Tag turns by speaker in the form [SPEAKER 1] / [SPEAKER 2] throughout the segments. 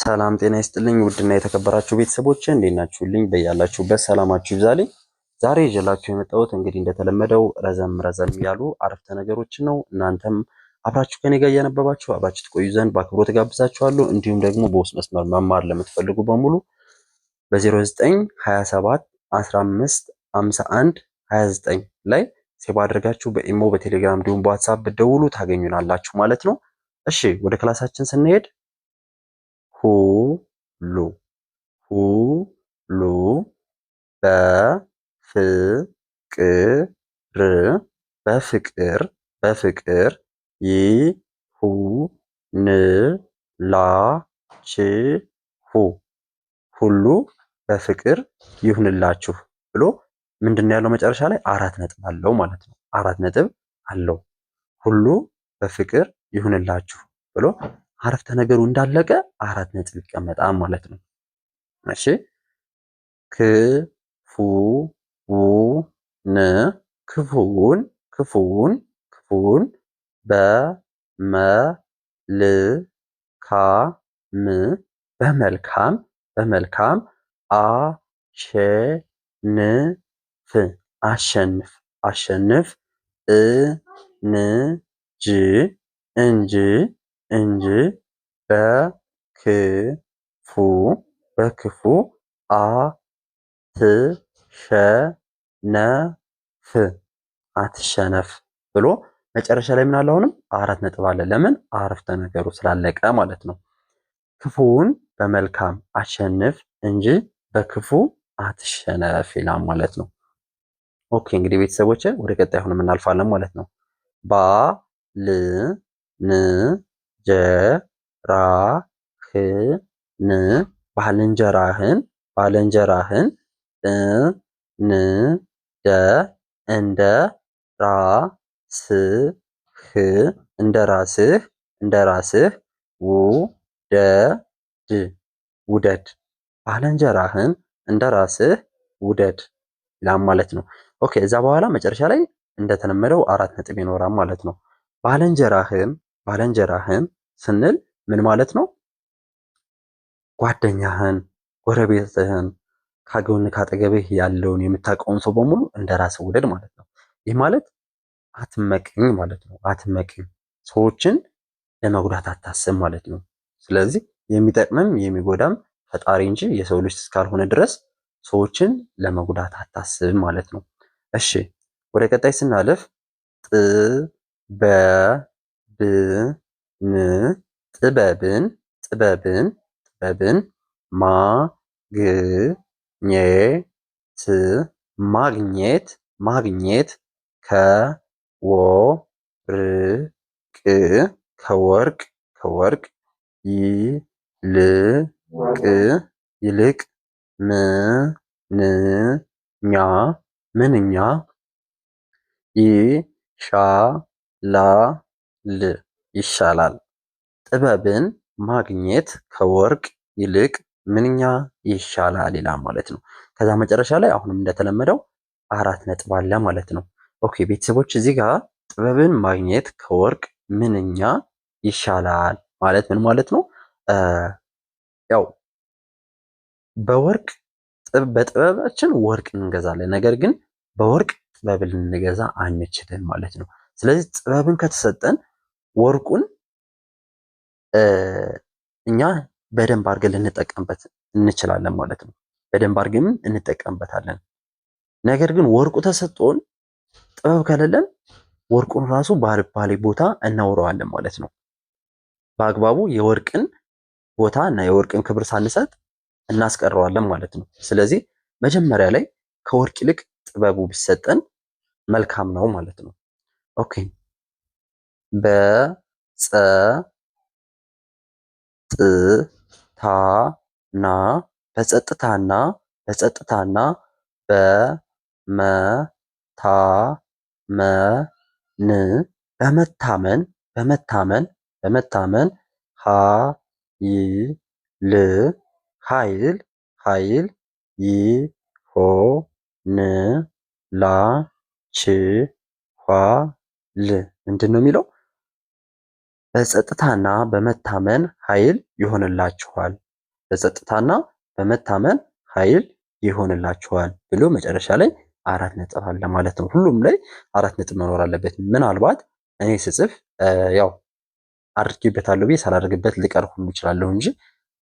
[SPEAKER 1] ሰላም ጤና ይስጥልኝ ውድና የተከበራችሁ ቤተሰቦቼ እንዴት ናችሁልኝ? በያላችሁበት ሰላማችሁ ይብዛልኝ። ዛሬ ይዤላችሁ የመጣሁት እንግዲህ እንደተለመደው ረዘም ያሉ አረፍተ ነገሮችን ነው። እናንተም አብራችሁ ከኔ ጋር እያነበባችሁ አብራችሁ ትቆዩ ዘንድ በአክብሮት ጋብዛችኋለሁ። እንዲሁም ደግሞ በውስጥ መስመር መማር ለምትፈልጉ በሙሉ በ0927 15 51 29 ላይ ሴቭ አድርጋችሁ በኢሞ በቴሌግራም እንዲሁም በዋትስአፕ ብትደውሉ ታገኙናላችሁ ማለት ነው። እሺ ወደ ክላሳችን ስንሄድ ሁሉ ሁሉ በፍቅር ይሁንላችሁ ሁሉ በፍቅር ይሁንላችሁ ብሎ ምንድነው ያለው መጨረሻ ላይ አራት ነጥብ አለው ማለት ነው። አራት ነጥብ አለው። ሁሉ በፍቅር ይሁንላችሁ ብሎ አረፍተ ነገሩ እንዳለቀ አራት ነጥብ ይቀመጣል ማለት ነው። እሺ ክፉውን በመልካም አሸንፍ እንጂ በክፉ አትሸነፍ ብሎ መጨረሻ ላይ ምን አለ? አሁንም አራት ነጥብ አለ። ለምን? አረፍተ ነገሩ ስላለቀ ማለት ነው። ክፉውን በመልካም አሸንፍ እንጂ በክፉ አትሸነፍ ይላል ማለት ነው። ኦኬ እንግዲህ ቤተሰቦች ወደ ቀጣይ አሁንም እናልፋለን ማለት ነው። ባልንጀራህን እንደ ራስህ ውደድ ባልንጀራህን እንደ ራስህ ውደድ ይላል ማለት ነው። ኦኬ እዛ በኋላ መጨረሻ ላይ እንደተለመደው አራት ነጥብ ይኖራል ማለት ነው። ባልንጀራህን ስንል ምን ማለት ነው? ጓደኛህን፣ ጎረቤትህን፣ ካጎን ካጠገብህ ያለውን የምታውቀውን ሰው በሙሉ እንደ ራስህ ውደድ ማለት ነው። ይህ ማለት አትመቅኝ ማለት ነው። አትመቅኝ፣ ሰዎችን ለመጉዳት አታስብ ማለት ነው። ስለዚህ የሚጠቅምም የሚጎዳም ፈጣሪ እንጂ የሰው ልጅ እስካልሆነ ድረስ ሰዎችን ለመጉዳት አታስብ ማለት ነው። እሺ ወደ ቀጣይ ስናልፍ ጥበብን ማግኘት ከወርቅ ይልቅ ምንኛ ይሻላል። ጥበብን ማግኘት ከወርቅ ይልቅ ምንኛ ይሻላል ይላል ማለት ነው። ከዛ መጨረሻ ላይ አሁንም እንደተለመደው አራት ነጥብ አለ ማለት ነው። ኦኬ ቤተሰቦች እዚህ ጋር ጥበብን ማግኘት ከወርቅ ምንኛ ይሻላል ማለት ምን ማለት ነው? ያው በጥበባችን ወርቅ እንገዛለን፣ ነገር ግን በወርቅ ጥበብን ልንገዛ አንችልም ማለት ነው። ስለዚህ ጥበብን ከተሰጠን ወርቁን እኛ በደንብ አድርገን ልንጠቀምበት እንችላለን ማለት ነው። በደንብ አድርገን እንጠቀምበታለን። ነገር ግን ወርቁ ተሰጥቶን ጥበብ ከሌለን ወርቁን ራሱ ባልባሌ ቦታ እናውረዋለን ማለት ነው። በአግባቡ የወርቅን ቦታ እና የወርቅን ክብር ሳንሰጥ እናስቀረዋለን ማለት ነው። ስለዚህ መጀመሪያ ላይ ከወርቅ ይልቅ ጥበቡ ቢሰጠን መልካም ነው ማለት ነው። ኦኬ በጸጥታና በመታመን ኃይል ይሆንላችኋል። ምንድን ነው የሚለው? በጸጥታና በመታመን ኃይል ይሆንላችኋል። በጸጥታና በመታመን ኃይል ይሆንላችኋል ብሎ መጨረሻ ላይ 4 ነጥብ አለ ማለት ነው። ሁሉም ላይ 4 ነጥብ መኖር አለበት። ምናልባት እኔ ስጽፍ ያው አድርጌበታለሁ ብዬ ሳላደርግበት ልቀር ሁሉ እችላለሁ እንጂ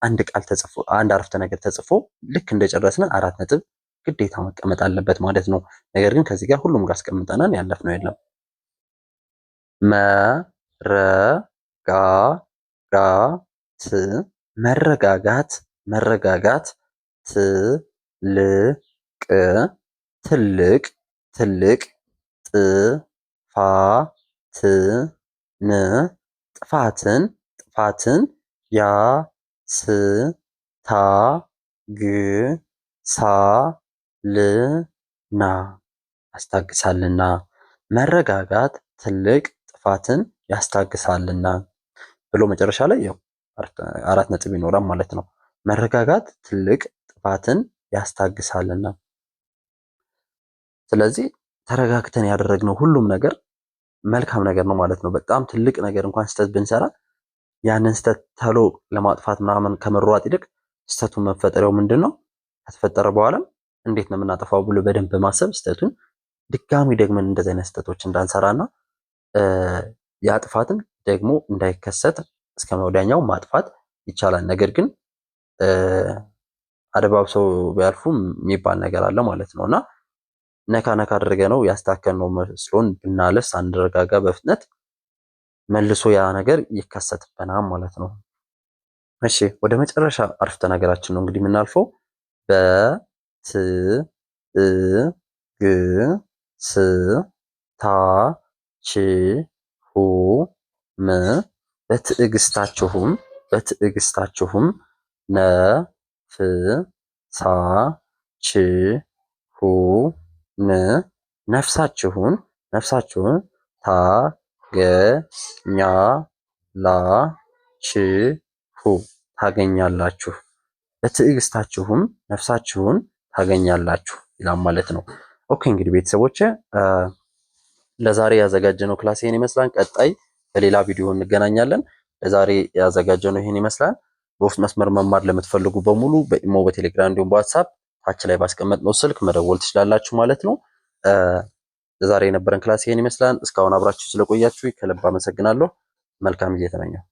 [SPEAKER 1] አንድ ቃል ተጽፎ አንድ አረፍተ ነገር ተጽፎ ልክ እንደጨረስን 4 ነጥብ ግዴታ መቀመጥ አለበት ማለት ነው። ነገር ግን ከዚህ ጋር ሁሉም ጋር አስቀምጠናል፣ ያለፍነው የለም። መረጋጋት መረጋጋት ትልቅ ትልቅ ትልቅ ጥፋትን ጥፋትን ያስታግሳልና መረጋጋት ትልቅ ጥፋትን ያስታግሳልና ብሎ መጨረሻ ላይ ያው 4 ነጥብ ይኖራል ማለት ነው። መረጋጋት ትልቅ ጥፋትን ያስታግሳልና። ስለዚህ ተረጋግተን ያደረግነው ሁሉም ነገር መልካም ነገር ነው ማለት ነው። በጣም ትልቅ ነገር እንኳን ስህተት ብንሰራ ያንን ስህተት ተሎ ለማጥፋት ምናምን ከመሯጥ ይልቅ ስህተቱን መፈጠሪያው ምንድነው ከተፈጠረ በኋላም እንዴት ነው የምናጠፋው ብሎ በደንብ በማሰብ ስህተቱን ድጋሚ ደግመን እንደዚህ አይነት ስህተቶች እንዳንሰራና ያ ጥፋትም ደግሞ እንዳይከሰት እስከ ወዲያኛው ማጥፋት ይቻላል። ነገር ግን አደባብሰው ቢያልፉ የሚባል ነገር አለ ማለት ነውና ነካ ነካ አድርገነው ያስተካከልነው መስሎን ብናለፍ ሳንረጋጋ በፍጥነት መልሶ ያ ነገር ይከሰትብናል ማለት ነው። እሺ ወደ መጨረሻ አረፍተ ነገራችን ነው እንግዲህ የምናልፈው። በትዕግስታችሁም ነፍሳችሁን ታገኛላችሁ በትዕግስታችሁም ነፍሳችሁን ታገኛላችሁ ይላል ማለት ነው። ኦኬ እንግዲህ ቤተሰቦች ለዛሬ ያዘጋጀነው ክላስ ይሄን ይመስላል። ቀጣይ በሌላ ቪዲዮ እንገናኛለን። ለዛሬ ያዘጋጀነው ይሄን ይመስላል። በውስጥ መስመር መማር ለምትፈልጉ በሙሉ በኢሞ፣ በቴሌግራም እንዲሁም በዋትስአፕ ታች ላይ ባስቀመጥነው ስልክ መደወል ትችላላችሁ ማለት ነው። ለዛሬ የነበረን ክላስ ይሄን ይመስላል። እስካሁን አብራችሁ ስለቆያችሁ ከልብ አመሰግናለሁ። መልካም ጊዜ ተመኘሁ።